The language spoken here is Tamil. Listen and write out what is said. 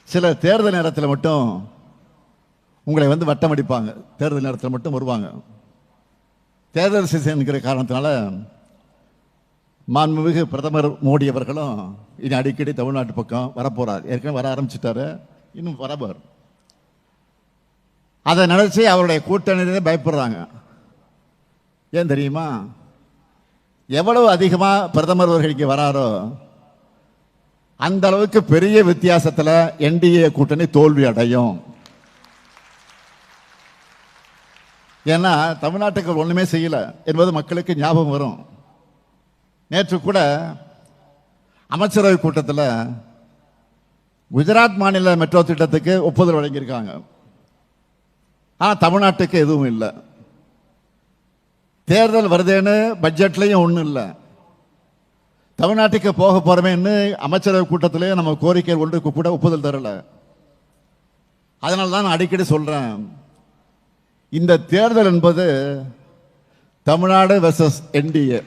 சில தேர்தல் நேரத்தில் மட்டும் உங்களை வந்து வட்டம் அடிப்பாங்க. தேர்தல் நேரத்தில் மட்டும் வருவாங்க. தேர்தல் சீசன்கிற காரணத்தினால மாண்புமிகு பிரதமர் மோடி அவர்களும் இனி அடிக்கடி தமிழ்நாட்டு பக்கம் வரப்போறார். ஏற்கனவே வர ஆரம்பிச்சிட்டாரு, இன்னும் வரவர். அதை நினைச்சு அவருடைய கூட்டணியிலே பயப்படுறாங்க. ஏன் தெரியுமா? எவ்வளவு அதிகமாக பிரதமர் அவர்கள் இங்கே வராரோ அந்த அளவுக்கு பெரிய வித்தியாசத்தில் என்டிஏ கூட்டணி தோல்வி அடையும். ஏன்னா தமிழ்நாட்டுக்கு ஒண்ணுமே செய்யல என்பது மக்களுக்கு ஞாபகம் வரும். நேற்று கூட அமைச்சரவை கூட்டத்தில் குஜராத் மாநில மெட்ரோ திட்டத்துக்கு ஒப்புதல் வழங்கியிருக்காங்க. ஆனால் தமிழ்நாட்டுக்கு எதுவும் இல்லை. தேர்தல் வருதேன்னு பட்ஜெட்லையும் ஒன்றும் இல்லை. தமிழ்நாட்டுக்கு போக போறமேன்னு அமைச்சரவை கூட்டத்திலே நம்ம கோரிக்கை ஒன்று கூட ஒப்புதல் தரல. அதனால தான் நான் அடிக்கடி சொல்றேன், இந்த தேர்தல் என்பது தமிழ்நாடு வெர்சஸ் என்டிஏ.